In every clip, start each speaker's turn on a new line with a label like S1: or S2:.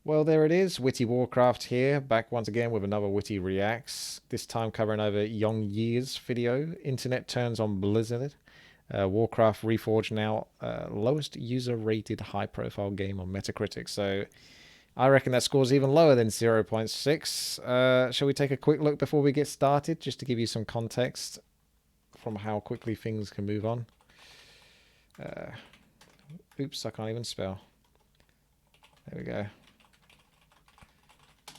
S1: Well, there it is. WTiiWarcraft here, back once again with another Witty Reacts. This time covering over YongYea's video. Internet turns on Blizzard. Warcraft Reforged now lowest user-rated high-profile game on Metacritic. So I reckon that score's even lower than 0.6. Shall we take a quick look before we get started, just to give you some context from how quickly things can move on? Oops, I can't even spell. There we go.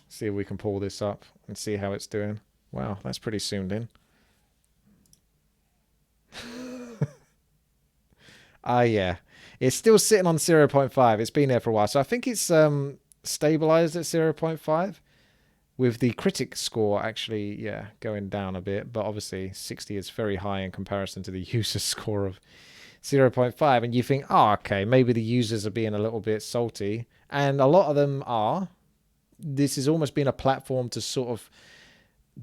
S1: See if we can pull this up and see how it's doing. Wow, that's pretty zoomed in. Yeah. It's still sitting on 0.5. It's been there for a while. So I think it's stabilized at 0.5 with the critic score actually, yeah, going down a bit. But obviously 60 is very high in comparison to the user score of 0.5. And you think, oh, okay, maybe the users are being a little bit salty. And a lot of them are. This has almost been a platform to sort of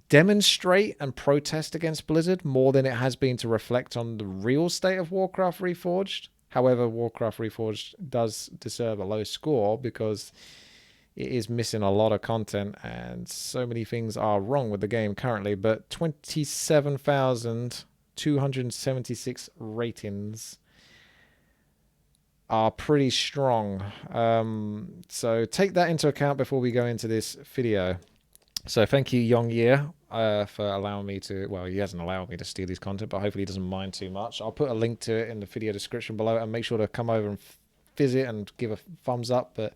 S1: demonstrate and protest against Blizzard more than it has been to reflect on the real state of Warcraft Reforged. However, Warcraft Reforged does deserve a low score because it is missing a lot of content and so many things are wrong with the game currently. But 27,276 ratings are pretty strong. So take that into account before we go into this video. So thank you, YongYea, for allowing me to, well, he hasn't allowed me to steal his content, but hopefully he doesn't mind too much. I'll put a link to it in the video description below and make sure to come over and visit and give a thumbs up. But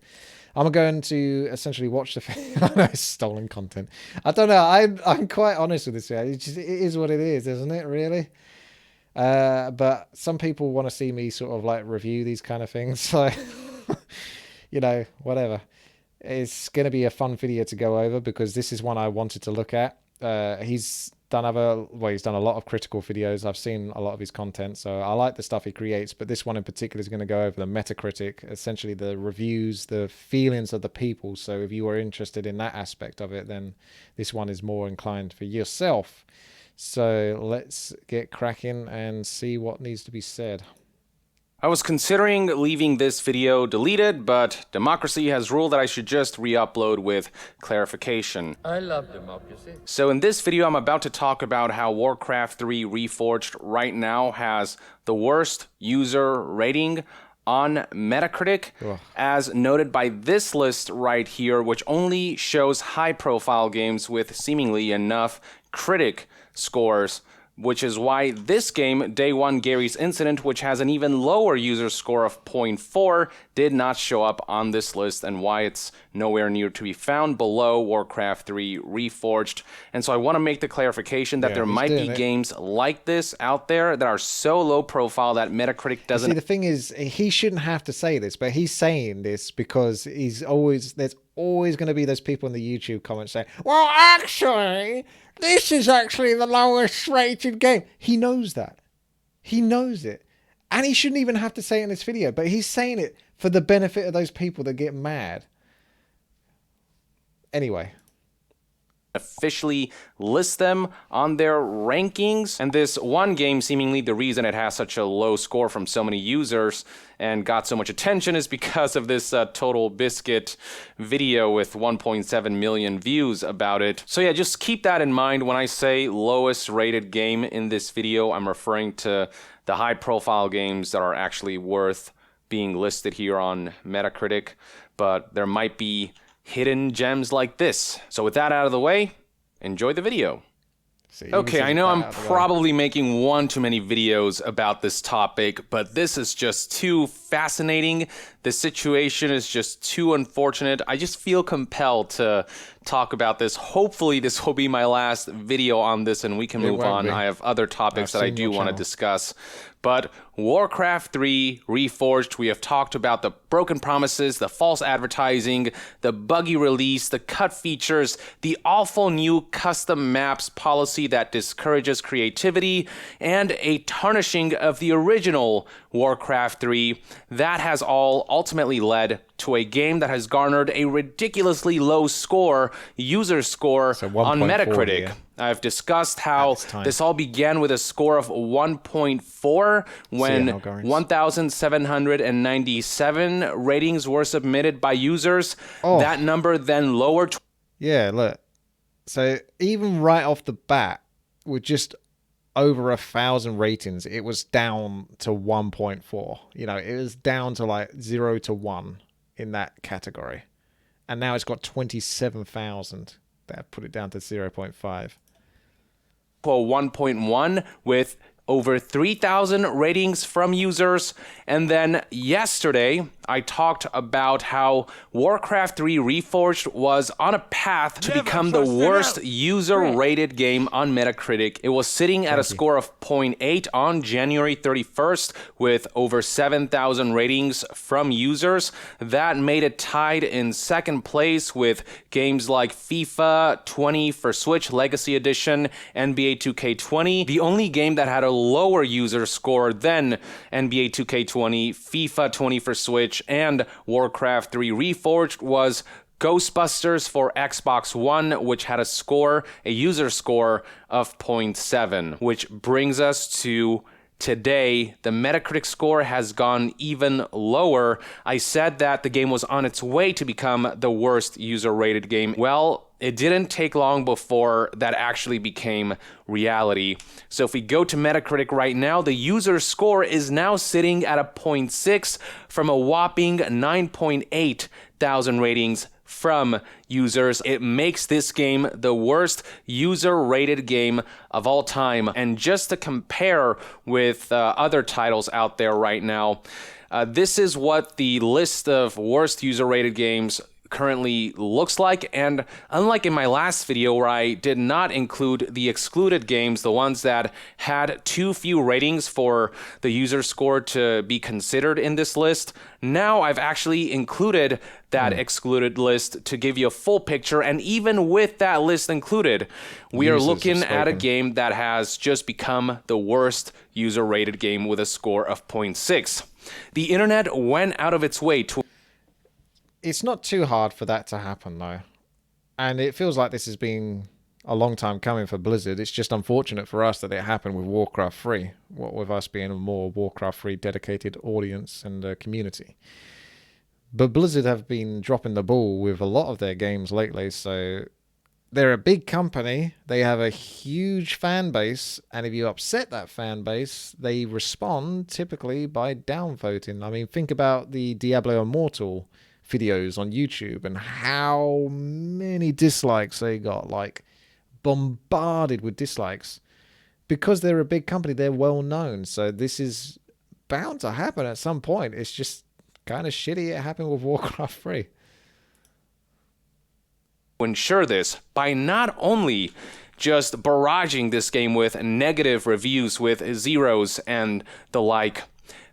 S1: I'm going to essentially watch the I know it's stolen content. I don't know. I'm quite honest with this. It is what it is, isn't it, really? But some people want to see me sort of like review these kind of things. So, you know, whatever. It's going to be a fun video to go over because this is one I wanted to look at. He's done a lot of critical videos. I've seen a lot of his content, so I like the stuff he creates. But this one in particular is going to go over the Metacritic, essentially the reviews, the feelings of the people. So if you are interested in that aspect of it, then this one is more inclined for yourself. So let's get cracking and see what needs to be said.
S2: I was considering leaving this video deleted, but democracy has ruled that I should just re-upload with clarification.
S3: I love democracy.
S2: So in this video, I'm about to talk about how Warcraft 3 Reforged right now has the worst user rating on Metacritic, as noted by this list right here, which only shows high-profile games with seemingly enough critic scores, which is why this game, Day 1 Gary's Incident, which has an even lower user score of 0.4, did not show up on this list, and why it's nowhere near to be found below Warcraft 3 Reforged. And so I want to make the clarification that there might be games like this out there that are so low profile that Metacritic doesn't...
S1: See, the thing is, he shouldn't have to say this, but he's saying this because there's always going to be those people in the YouTube comments saying, well, actually, this is actually the lowest rated game. He knows that. He knows it. And he shouldn't even have to say it in this video, but he's saying it for the benefit of those people that get mad. Anyway.
S2: Officially list them on their rankings, and this one game, seemingly the reason it has such a low score from so many users and got so much attention, is because of this Total Biscuit video with 1.7 million views about it. So yeah, just keep that in mind when I say lowest rated game in this video. I'm referring to the high profile games that are actually worth being listed here on Metacritic, but there might be hidden gems like this. So with that out of the way, enjoy the video. Okay, I know I'm probably making one too many videos about this topic, but this is just too fascinating. The situation is just too unfortunate. I just feel compelled to talk about this. Hopefully this will be my last video on this and we can move on. I have other topics that I do want to discuss. But Warcraft 3 Reforged, we have talked about the broken promises, the false advertising, the buggy release, the cut features, the awful new custom maps policy that discourages creativity, and a tarnishing of the original Warcraft 3. That has all ultimately led to a game that has garnered a ridiculously low score, user score,
S1: So
S2: on
S1: 1.4
S2: Metacritic.
S1: here.
S2: I've discussed how this all began with a score of 1.4 when
S1: how it goes.
S2: 1,797 ratings were submitted by users.
S1: Oh.
S2: That number then lowered.
S1: Yeah, look. So even right off the bat, with just over 1,000 ratings, it was down to 1.4. You know, it was down to like 0 to 1 in that category. And now it's got 27,000. That put it down to 0.5.
S2: 1.1 with over 3,000 ratings from users. And then yesterday, I talked about how Warcraft 3 Reforged was on a path to become the worst user-rated game on Metacritic. It was sitting at a score of 0.8 on January 31st with over 7,000 ratings from users. That made it tied in second place with games like FIFA 20 for Switch Legacy Edition, NBA 2K20. The only game that had a lower user score than NBA 2K20, FIFA 20 for Switch, and Warcraft 3 Reforged was Ghostbusters for Xbox One, which had a user score of 0.7, which brings us to today. The Metacritic score has gone even lower. I said that the game was on its way to become the worst user-rated game. Well, it didn't take long before that actually became reality. So if we go to Metacritic right now, the user score is now sitting at a 0.6 from a whopping 9.8 thousand ratings from users. It makes this game the worst user-rated game of all time. And just to compare with other titles out there right now, this is what the list of worst user-rated games currently looks like. And unlike in my last video where I did not include the excluded games, the ones that had too few ratings for the user score to be considered in this list, now I've actually included that excluded list to give you a full picture. And even with that list included, we are looking at a game that has just become the worst user-rated game with a score of 0.6. The internet went out of its way to...
S1: It's not too hard for that to happen, though. And it feels like this has been a long time coming for Blizzard. It's just unfortunate for us that it happened with Warcraft 3, what with us being a more Warcraft 3 dedicated audience and community. But Blizzard have been dropping the ball with a lot of their games lately, so they're a big company. They have a huge fan base, and if you upset that fan base, they respond typically by downvoting. I mean, think about the Diablo Immortal videos on YouTube and how many dislikes they got, like bombarded with dislikes. Because they're a big company, they're well known, so this is bound to happen at some point. It's just kind of shitty it happened with Warcraft 3.
S2: Ensure this by not only just barraging this game with negative reviews with zeros and the like,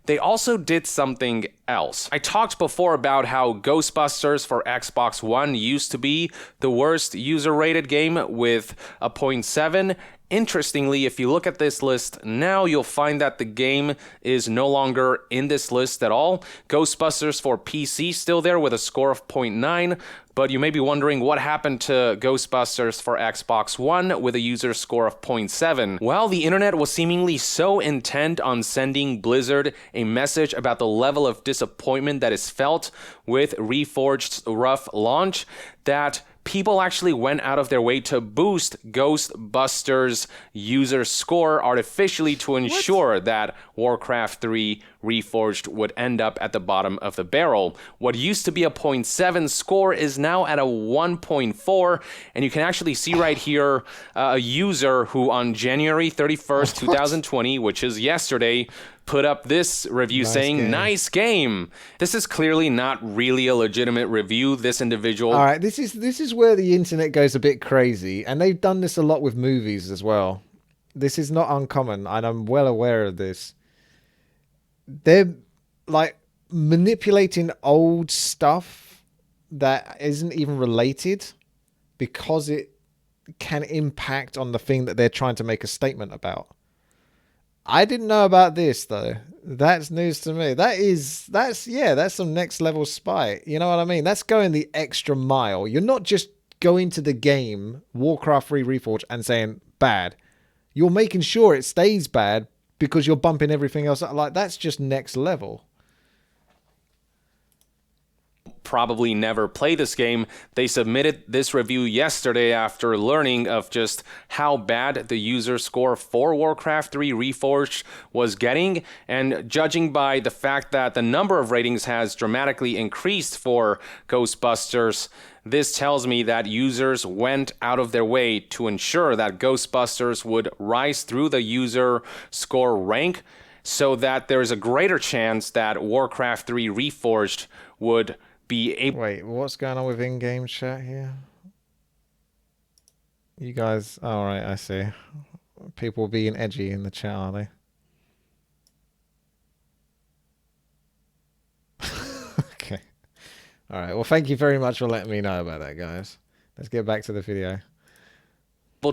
S2: they also did something else. I talked before about how Ghostbusters for Xbox One used to be the worst user-rated game with a 0.7. Interestingly, if you look at this list now, you'll find that the game is no longer in this list at all. Ghostbusters for PC still there with a score of 0.9, but you may be wondering what happened to Ghostbusters for Xbox One with a user score of 0.7. Well, the internet was seemingly so intent on sending Blizzard a message about the level of disappointment that is felt with Reforged's rough launch that people actually went out of their way to boost Ghostbusters' user score artificially to ensure that Warcraft 3 Reforged would end up at the bottom of the barrel. What used to be a 0.7 score is now at a 1.4, and you can actually see right here a user who on January 31st, 2020, which is yesterday, put up this review saying, nice game. This is clearly not really a legitimate review. This individual...
S1: All right, this is where the internet goes a bit crazy, and they've done this a lot with movies as well. This is not uncommon, and I'm well aware of this. They're like manipulating old stuff that isn't even related because it can impact on the thing that they're trying to make a statement about. I didn't know about this though. That's news to me. That's some next level spite. You know what I mean? That's going the extra mile. You're not just going to the game Warcraft 3 Reforged and saying bad. You're making sure it stays bad because you're bumping everything else up. Like, that's just next level.
S2: Probably never play this game. They submitted this review yesterday after learning of just how bad the user score for Warcraft 3 Reforged was getting, and judging by the fact that the number of ratings has dramatically increased for Ghostbusters, this tells me that users went out of their way to ensure that Ghostbusters would rise through the user score rank so that there's a greater chance that Warcraft 3 Reforged would be able...
S1: Wait, what's going on with in-game chat here? You guys... All right, I see. People being edgy in the chat, are they? Okay. All right, well, thank you very much for letting me know about that, guys. Let's get back to the video.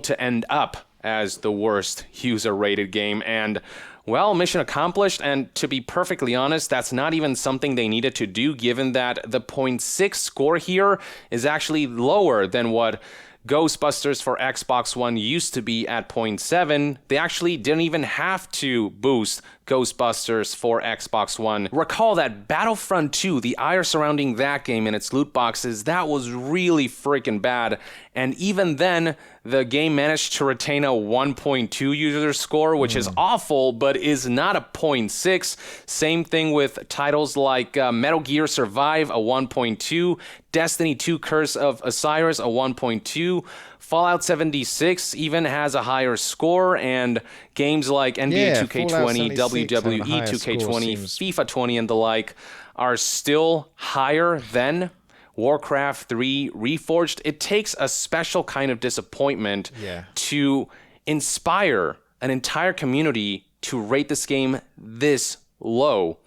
S2: To end up as the worst user-rated game, and well, mission accomplished. And to be perfectly honest, that's not even something they needed to do, given that the 0.6 score here is actually lower than what Ghostbusters for Xbox One used to be at 0.7. They actually didn't even have to boost Ghostbusters for Xbox One. Recall that Battlefront 2, the ire surrounding that game and its loot boxes, that was really freaking bad. And even then, the game managed to retain a 1.2 user score, which is awful, but is not a 0.6. Same thing with titles like Metal Gear Survive, a 1.2, Destiny 2 Curse of Osiris, a 1.2, Fallout 76 even has a higher score, and games like NBA 2K20, WWE 2K20, FIFA 20, and the like are still higher than Warcraft 3 Reforged. It takes a special kind of disappointment to inspire an entire community to rate this game this low.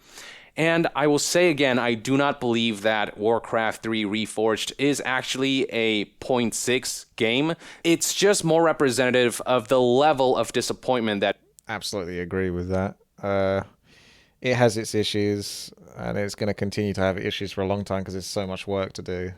S2: And I will say again, I do not believe that Warcraft 3 Reforged is actually a 0.6 game. It's just more representative of the level of disappointment that...
S1: Absolutely agree with that. It has its issues, and it's going to continue to have issues for a long time because there's so much work to do.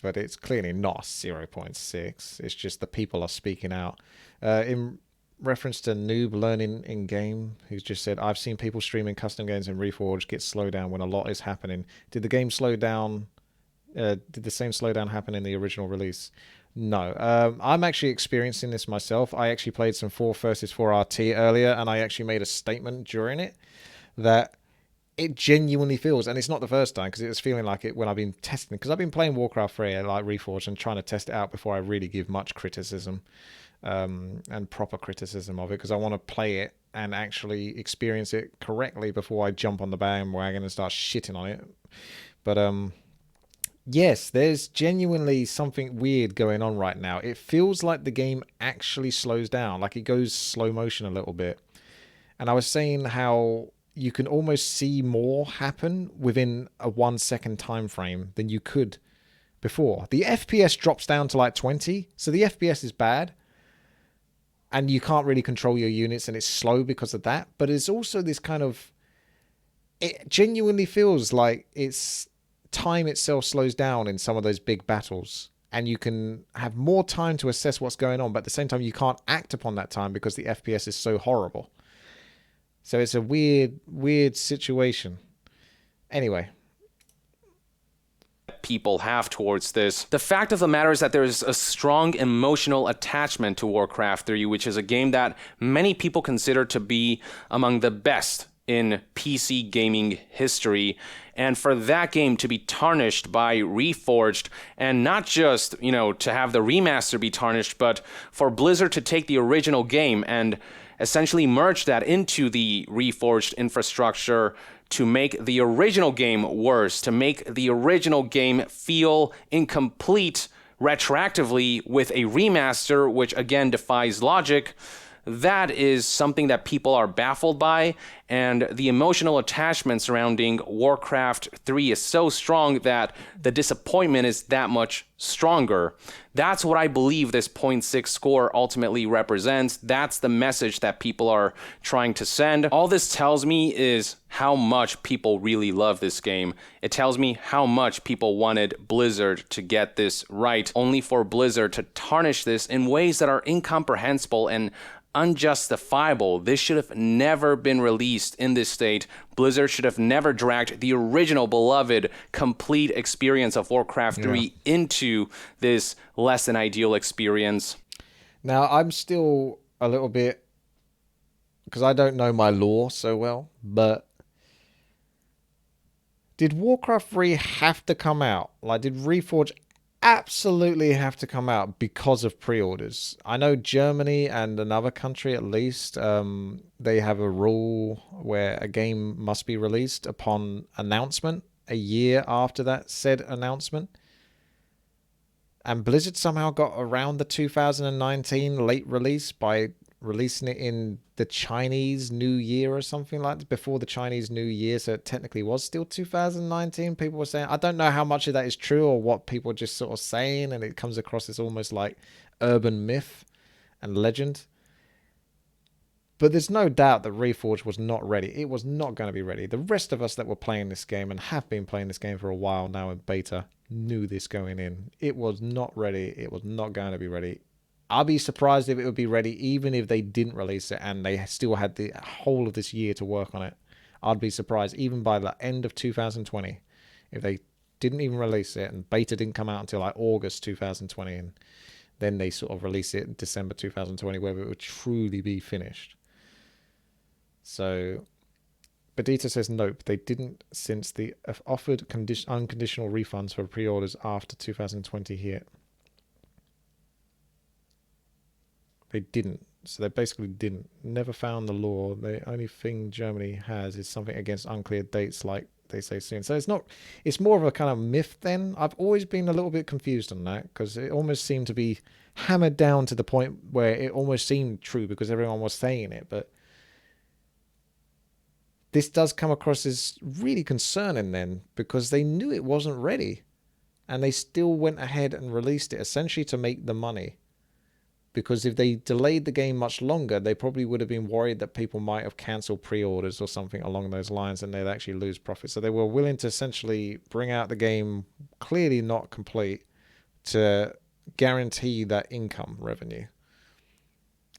S1: But it's clearly not 0.6. It's just the people are speaking out. In reference to Noob Learning in Game, who's just said, I've seen people streaming custom games in Reforged get slowed down when a lot is happening. Did the game slow down? Did the same slowdown happen in the original release? No. I'm actually experiencing this myself. I actually played some 4 vs 4 RT earlier, and I actually made a statement during it that it genuinely feels, and it's not the first time, because it was feeling like it when I've been testing, because I've been playing Warcraft 3 like Reforged and trying to test it out before I really give much criticism. And proper criticism of it, because I want to play it and actually experience it correctly before I jump on the bandwagon and start shitting on it. But yes, there's genuinely something weird going on right now. It feels like the game actually slows down, like it goes slow motion a little bit. And I was saying how you can almost see more happen within a 1 second time frame than you could before. The FPS drops down to like 20, so the FPS is bad. And you can't really control your units, and it's slow because of that. But it's also this kind of... It genuinely feels like it's... Time itself slows down in some of those big battles. And you can have more time to assess what's going on, but at the same time, you can't act upon that time because the FPS is so horrible. So it's a weird, weird situation. Anyway...
S2: people have towards this. The fact of the matter is that there is a strong emotional attachment to Warcraft 3, which is a game that many people consider to be among the best in PC gaming history. And for that game to be tarnished by Reforged, and not just, you know, to have the remaster be tarnished, but for Blizzard to take the original game and essentially merge that into the Reforged infrastructure to make the original game worse, to make the original game feel incomplete retroactively with a remaster, which again defies logic. that is something that people are baffled by, and the emotional attachment surrounding Warcraft 3 is so strong that the disappointment is that much stronger. That's what I believe this 0.6 score ultimately represents. That's the message that people are trying to send. All this tells me is how much people really love this game. It tells me how much people wanted Blizzard to get this right, only for Blizzard to tarnish this in ways that are incomprehensible and unjustifiable. This should have never been released in this state. Blizzard should have never dragged the original beloved complete experience of Warcraft 3 into this less than ideal experience.
S1: Now, I'm still a little bit, because I don't know my lore so well, but did Warcraft 3 have to come out? Like, did Reforged absolutely have to come out because of pre-orders? I know Germany and another country at least, they have a rule where a game must be released upon announcement a year after that said announcement. And Blizzard somehow got around the 2019 late release by releasing it in the Chinese New Year or something like that, before the Chinese New Year, so it technically was still 2019. People were saying, I don't know how much of that is true or what people are just sort of saying, and it comes across as almost like urban myth and legend. But there's no doubt that Reforged was not ready. It was not going to be ready. The rest of us that were playing this game and have been playing this game for a while now in beta knew this going in. It was not ready. It was not going to be ready. I'll be surprised if it would be ready even if they didn't release it and they still had the whole of this year to work on it. I'd be surprised even by the end of 2020 if they didn't even release it and beta didn't come out until like August 2020 and then they sort of release it in December 2020 whether it would truly be finished. So Bedita says nope, they didn't, since the offered unconditional refunds for pre-orders after 2020 hit. They didn't. So they basically didn't. Never found the law. The only thing Germany has is something against unclear dates, like they say soon. So it's not. It's more of a kind of myth then. I've always been a little bit confused on that because it almost seemed to be hammered down to the point where it almost seemed true because everyone was saying it. But this does come across as really concerning then because they knew it wasn't ready and they still went ahead and released it essentially to make the money. Because if they delayed the game much longer, they probably would have been worried that people might have cancelled pre-orders or something along those lines and they'd actually lose profit. So they were willing to essentially bring out the game clearly not complete to guarantee that income revenue.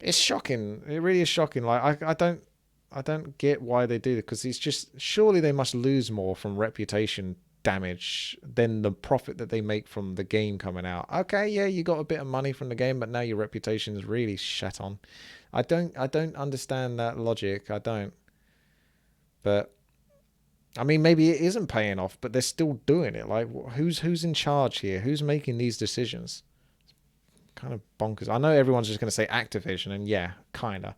S1: It's shocking. It really is shocking. Like I don't get why they do it because it's just surely they must lose more from reputation damage than the profit that they make from the game coming out. Okay, yeah, you got a bit of money from the game, but now your reputation is really shat on. I don't understand that logic. I don't. But I mean, maybe it isn't paying off, but they're still doing it. Like, who's in charge here? Who's making these decisions? Kind of bonkers. I know everyone's just going to say Activision, and yeah, kinda.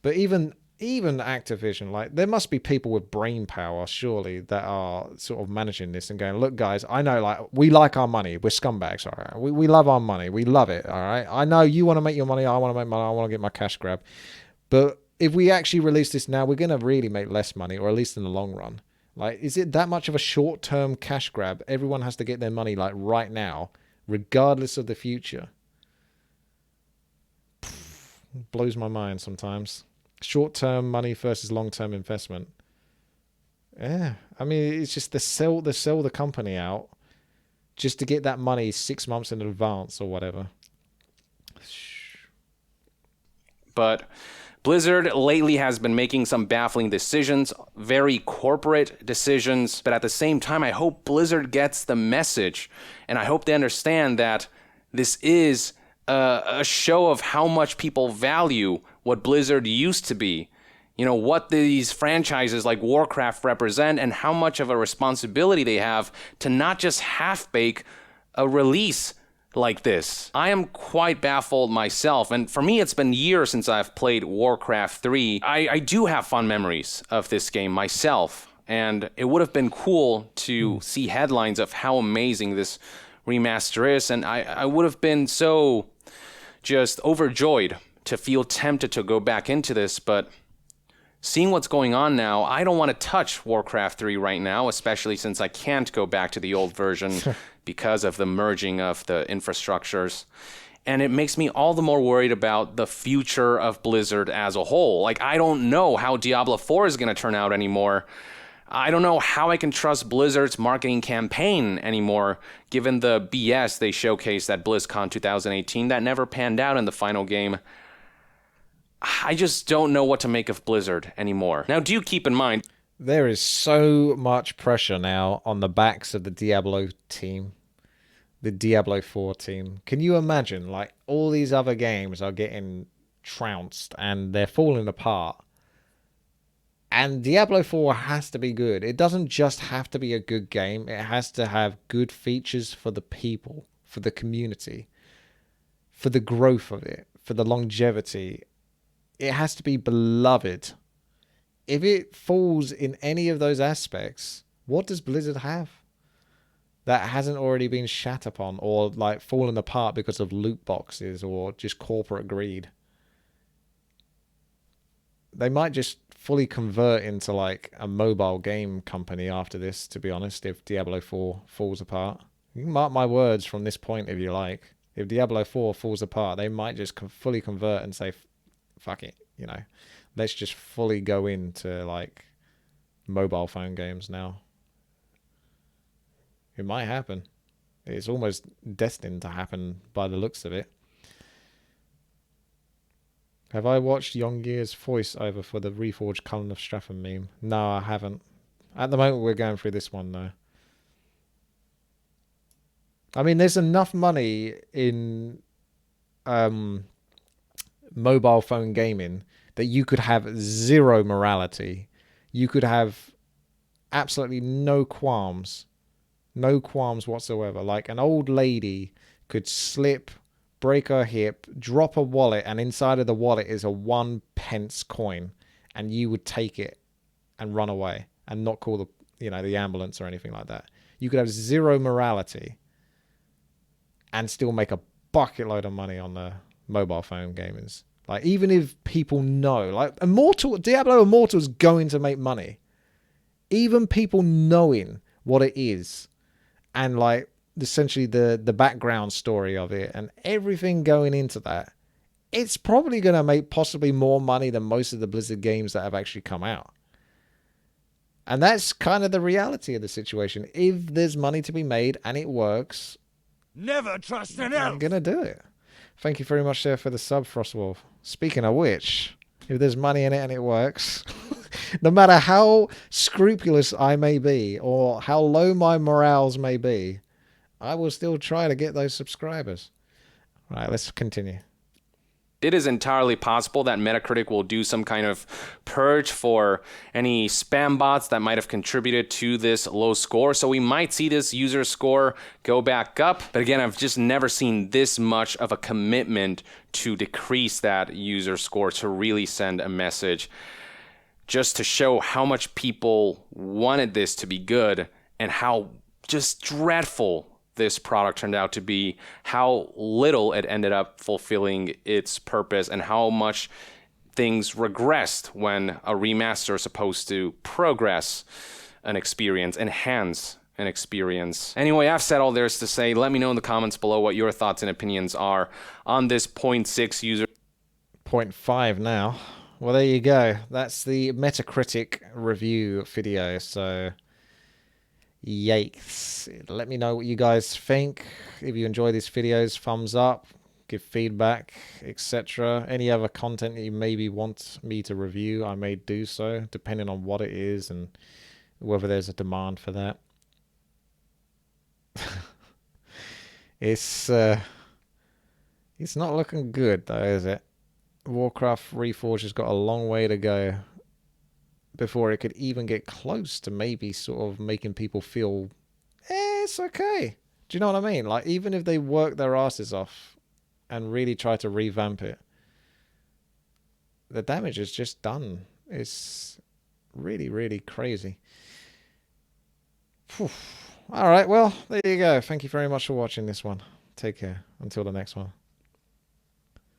S1: But even Activision, like there must be people with brain power surely that are sort of managing this and going, look guys, I know like we like our money, we're scumbags, all right, we love our money, we love it, all right, I know you want to make your money, I want to make money, I want to get my cash grab, but if we actually release this now, we're going to really make less money, or at least in the long run. Like, is it that much of a short-term cash grab? Everyone has to get their money like right now regardless of the future. Blows my mind sometimes. Short-term money versus long-term investment. Yeah, I mean, it's just they sell the company out just to get that money 6 months in advance or whatever.
S2: But Blizzard lately has been making some baffling decisions, very corporate decisions, but at the same time, I hope Blizzard gets the message, and I hope they understand that this is a show of how much people value what Blizzard used to be. You know, what these franchises like Warcraft represent and how much of a responsibility they have to not just half-bake a release like this. I am quite baffled myself, and for me it's been years since I've played Warcraft 3. I do have fond memories of this game myself, and it would have been cool to see headlines of how amazing this remaster is, and I would have been so just overjoyed to feel tempted to go back into this, but seeing what's going on now, I don't want to touch Warcraft 3 right now, especially since I can't go back to the old version because of the merging of the infrastructures. And it makes me all the more worried about the future of Blizzard as a whole. Like, I don't know how Diablo 4 is going to turn out anymore. I don't know how I can trust Blizzard's marketing campaign anymore, given the BS they showcased at BlizzCon 2018 that never panned out in the final game. I just don't know what to make of Blizzard anymore. Now, do keep in mind,
S1: there is so much pressure now on the backs of the Diablo team, the Diablo 4 team. Can you imagine, like, all these other games are getting trounced and they're falling apart. And Diablo 4 has to be good. It doesn't just have to be a good game. It has to have good features for the people, for the community, for the growth of it, for the longevity. It has to be beloved. If it falls in any of those aspects, what does Blizzard have that hasn't already been shat upon or like fallen apart because of loot boxes or just corporate greed? They might just fully convert into like a mobile game company after this, to be honest, if Diablo 4 falls apart. You can mark my words from this point if you like. If Diablo 4 falls apart, they might just fully convert and say, fuck it, you know, let's just fully go into like mobile phone games now. It might happen. It's almost destined to happen by the looks of it. Have I watched YongYea's voice over for the Reforged Cullen of Stratham meme? No, I haven't. At the moment, we're going through this one, though. I mean, there's enough money in mobile phone gaming that you could have zero morality. You could have absolutely no qualms. No qualms whatsoever. Like, an old lady could slip, break her hip, drop a wallet, and inside of the wallet is a 1 pence coin, and you would take it and run away and not call the ambulance or anything like that. You could have zero morality and still make a bucket load of money on the mobile phone gamers. Like, even if people know, like, Diablo Immortal is going to make money. Even people knowing what it is and like essentially the background story of it and everything going into that, it's probably going to make possibly more money than most of the Blizzard games that have actually come out. And that's kind of the reality of the situation. If there's money to be made and it works,
S3: never trust an elf.
S1: I'm going to do it. Thank you very much there for the sub, Frostwolf. Speaking of which, if there's money in it and it works, no matter how scrupulous I may be or how low my morals may be, I will still try to get those subscribers. All right, let's continue.
S2: It is entirely possible that Metacritic will do some kind of purge for any spam bots that might have contributed to this low score. So we might see this user score go back up. But again, I've just never seen this much of a commitment to decrease that user score to really send a message, just to show how much people wanted this to be good and how just dreadful this product turned out to be, how little it ended up fulfilling its purpose, and how much things regressed when a remaster is supposed to progress an experience, enhance an experience. Anyway, I've said all there is to say. Let me know in the comments below what your thoughts and opinions are on this 0.6 user.
S1: 0.5 now. Well, there you go. That's the Metacritic review video. So, yikes. Let me know what you guys think. If you enjoy these videos, thumbs up, give feedback, etc. Any other content that you maybe want me to review, I may do so, depending on what it is and whether there's a demand for that. It's not looking good, though, is it? Warcraft Reforged has got a long way to go before it could even get close to maybe sort of making people feel, it's okay. Do you know what I mean? Like, even if they work their asses off and really try to revamp it, the damage is just done. It's really, really crazy. All right, well, there you go. Thank you very much for watching this one. Take care. Until the next one.